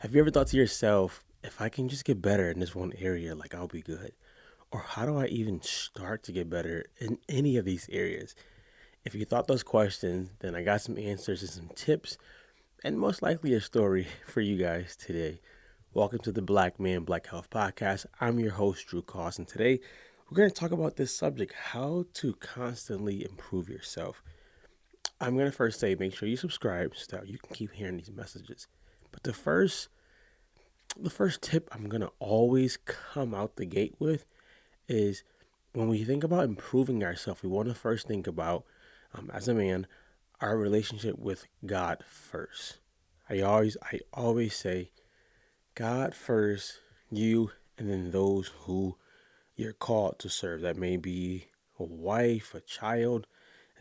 Have you ever thought to yourself, if I can just get better in this one area, like I'll be good? Or how do I even start to get better in any of these areas? If you thought those questions, then I got some answers and some tips, and most likely a story for you guys today. Welcome to the Black Man Black Health Podcast. I'm your host, Drew Cost, and today we're going to talk about this subject: how to constantly improve yourself. I'm going to first say make sure you subscribe so that you can keep hearing these messages. But the first tip I'm going to always come out the gate with is when we think about improving ourselves, we want to first think about, as a man, our relationship with God first. I always say God first, you, and then those who you're called to serve. That may be a wife, a child,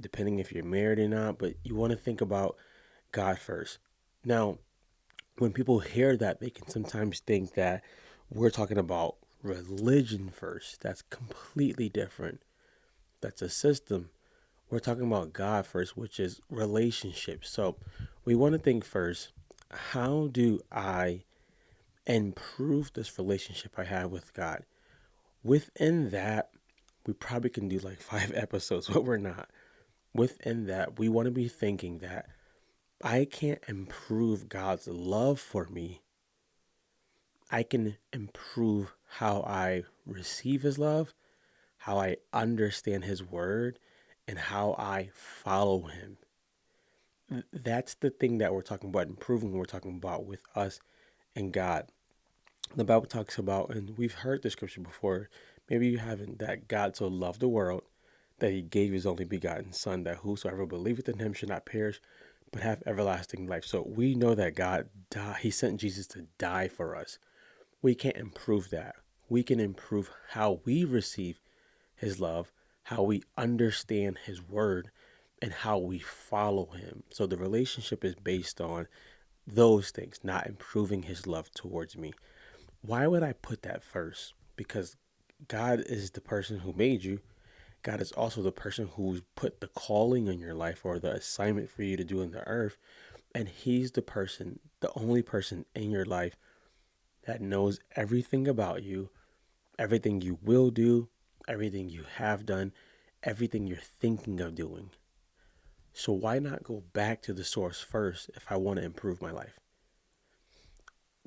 depending if you're married or not, but you want to think about God first. Now, when people hear that, they can sometimes think that we're talking about religion first. That's completely different. That's a system. We're talking about God first, which is relationships. So we want to think first, how do I improve this relationship I have with God? Within that, we probably can do like 5 episodes, but we're not. Within that, we want to be thinking that I can't improve God's love for me. I can improve how I receive his love, how I understand his word, and how I follow him. That's the thing that we're talking about improving. We're talking about with us and God. The Bible talks about, and we've heard the scripture before, maybe you haven't, that God so loved the world that he gave his only begotten Son, that whosoever believeth in him should not perish, but have everlasting life. So we know that God died, he sent Jesus to die for us. We can't improve that. We can improve how we receive his love, how we understand his word, and how we follow him. So the relationship is based on those things, not improving his love towards me. Why would I put that first? Because God is the person who made you. God is also the person who's put the calling on your life or the assignment for you to do in the earth. And he's the person, the only person in your life that knows everything about you, everything you will do, everything you have done, everything you're thinking of doing. So why not go back to the source first if I want to improve my life?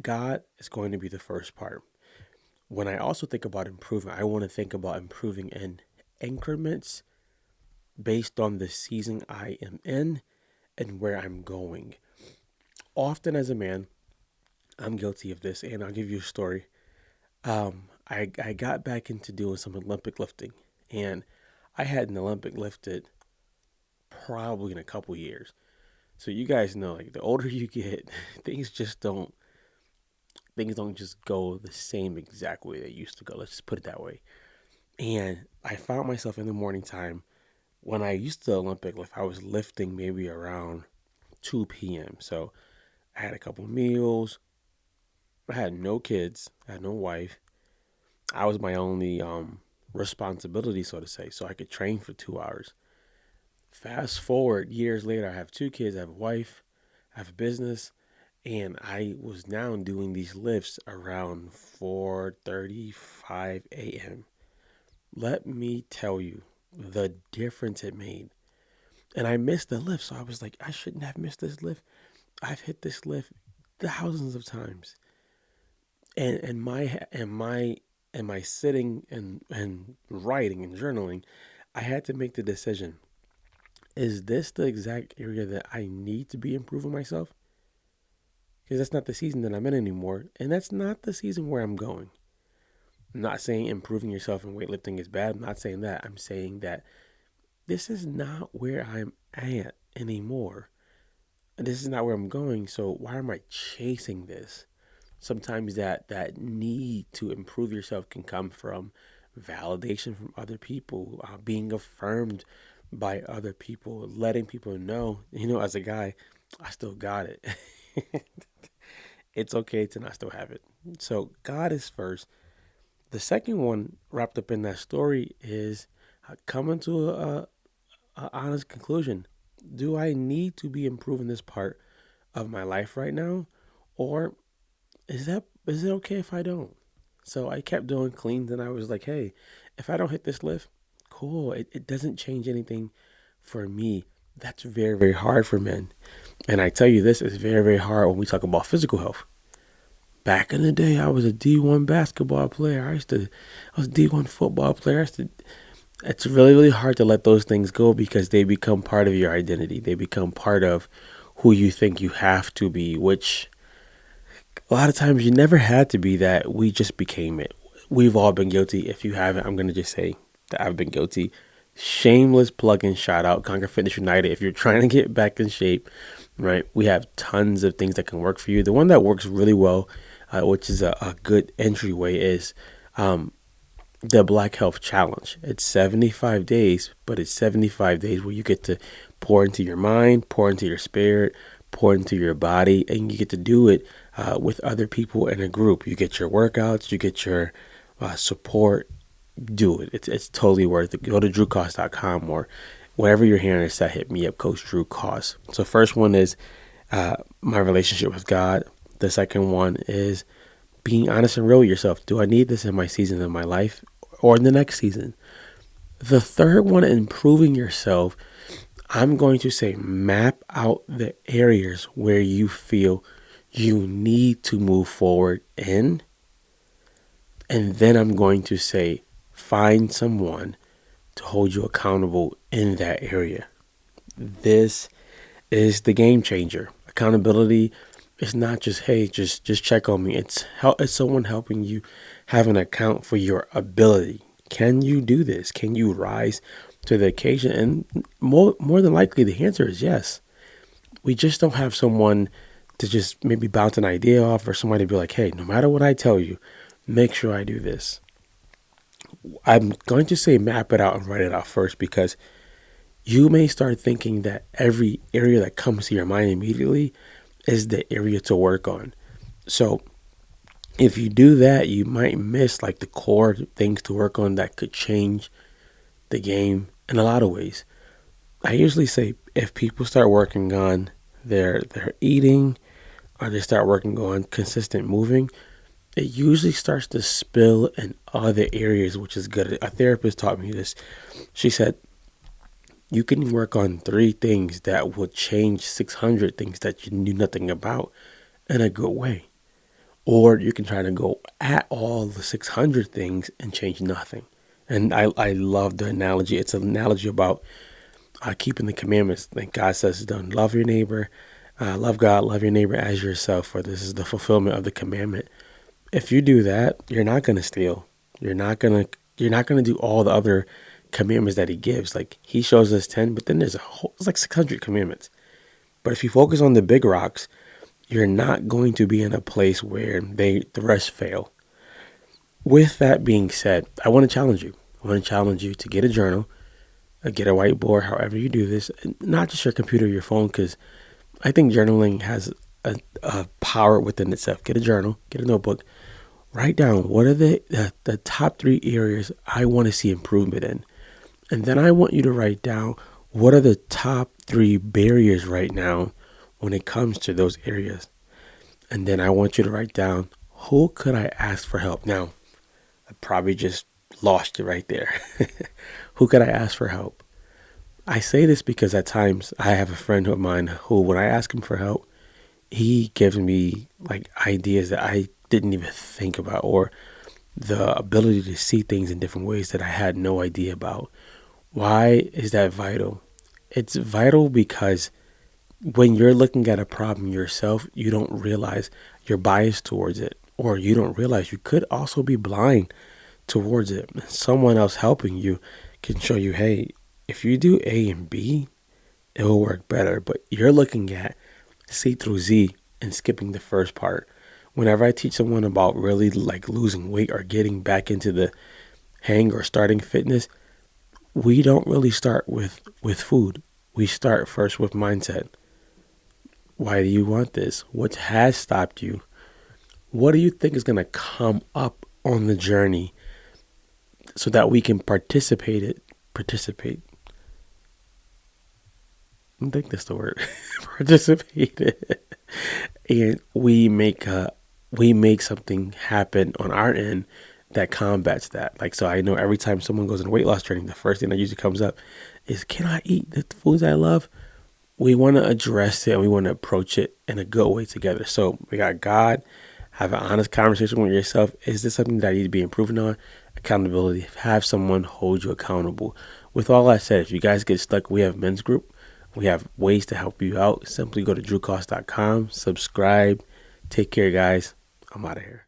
God is going to be the first part. When I also think about improving, I want to think about improving in increments based on the season I am in and where I'm going. Often as a man, I'm guilty of this, and I'll give you a story. I got back into doing some Olympic lifting, and I hadn't Olympic lifted probably in a couple years. So you guys know, like the older you get, things just don't things don't just go the same exact way they used to go. Let's just put it that way. And I found myself in the morning time when I used to Olympic lift, I was lifting maybe around 2 p.m. So I had a couple meals. I had no kids. I had no wife. I was my only responsibility, so to say. So I could train for 2 hours. Fast forward years later, I have two kids. I have a wife. I have a business. And I was now doing these lifts around 4:35 a.m. Let me tell you the difference it made. And I missed the lift, so I was like, I shouldn't have missed this lift. I've hit this lift thousands of times. And my sitting and writing and journaling, I had to make the decision. Is this the exact area that I need to be improving myself? Because that's not the season that I'm in anymore, and that's not the season where I'm going. I'm not saying improving yourself in weightlifting is bad. I'm not saying that. I'm saying that this is not where I'm at anymore. This is not where I'm going. So why am I chasing this? Sometimes that need to improve yourself can come from validation from other people, being affirmed by other people, letting people know, as a guy, I still got it. It's okay to not still have it. So God is first. The second one wrapped up in that story is coming to a honest conclusion. Do I need to be improving this part of my life right now? Or is it okay if I don't? So I kept doing cleans and I was like, hey, if I don't hit this lift, cool. It doesn't change anything for me. That's very, very hard for men. And I tell you this is very, very hard when we talk about physical health. Back in the day, I was a D1 basketball player. I was a D1 football player. It's really, really hard to let those things go because they become part of your identity. They become part of who you think you have to be, which a lot of times you never had to be that. We just became it. We've all been guilty. If you haven't, I'm going to just say that I've been guilty. Shameless plug and shout out Conquer Fitness United. If you're trying to get back in shape, right, we have tons of things that can work for you. The one that works really well, which is a good entryway, is um, the Black Health Challenge. It's 75 days, but it's 75 days where you get to pour into your mind, pour into your spirit, pour into your body, and you get to do it with other people in a group. You get your workouts, you get your support. Do it. It's totally worth it. Go to drewcost.com or wherever you're hearing this at, hit me up, Coach Drew Cost. So first one is my relationship with God. The second one is being honest and real with yourself. Do I need this in my season of my life or in the next season? The third one, improving yourself. I'm going to say map out the areas where you feel you need to move forward in. And then I'm going to say find someone to hold you accountable in that area. This is the game changer. Accountability is not just, hey, just check on me. It's someone helping you have an account for your ability. Can you do this? Can you rise to the occasion? And more than likely, the answer is yes. We just don't have someone to just maybe bounce an idea off, or somebody to be like, hey, no matter what I tell you, make sure I do this. I'm going to say map it out and write it out first, because you may start thinking that every area that comes to your mind immediately is the area to work on. So if you do that, you might miss like the core things to work on that could change the game in a lot of ways. I usually say if people start working on their eating, or they start working on consistent moving, it usually starts to spill in other areas, which is good. A therapist taught me this. She said, you can work on 3 things that will change 600 things that you knew nothing about in a good way. Or you can try to go at all the 600 things and change nothing. And I love the analogy. It's an analogy about keeping the commandments. Like God says, done. Love your neighbor, love God, love your neighbor as yourself, for this is the fulfillment of the commandment. If you do that, you're not going to steal. You're not going to do all the other commandments that he gives. Like he shows us 10, but then it's like 600 commandments. But if you focus on the big rocks, you're not going to be in a place where the rest fail. With that being said, I want to challenge you. I want to challenge you to get a journal, get a whiteboard, however you do this, not just your computer, your phone, because I think journaling has a power within itself. Get a journal, get a notebook, write down what are the top 3 areas I want to see improvement in. And then I want you to write down what are the top 3 barriers right now when it comes to those areas. And then I want you to write down, who could I ask for help? Now, I probably just lost you right there. Who could I ask for help? I say this because at times I have a friend of mine who, when I ask him for help, he gives me like ideas that I didn't even think about, or the ability to see things in different ways that I had no idea about. Why is that vital? It's vital because when you're looking at a problem yourself, you don't realize you're biased towards it, or you don't realize you could also be blind towards it. Someone else helping you can show you, hey, if you do A and B, it will work better. But you're looking at C through Z and skipping the first part. Whenever I teach someone about really like losing weight or getting back into the hang or starting fitness, we don't really start with food. We start first with mindset. Why do you want this? What has stopped you? What do you think is going to come up on the journey so that we can participate. I think that's the word. Participate. And we make we make something happen on our end that combats that. Like, so I know every time someone goes in weight loss training, the first thing that usually comes up is, can I eat the foods I love? We want to address it and we want to approach it in a good way together. So we got God, have an honest conversation with yourself. Is this something that I need to be improving on? Accountability, have someone hold you accountable. With all that said, if you guys get stuck, we have men's group. We have ways to help you out. Simply go to drewcost.com, subscribe. Take care, guys. I'm out of here.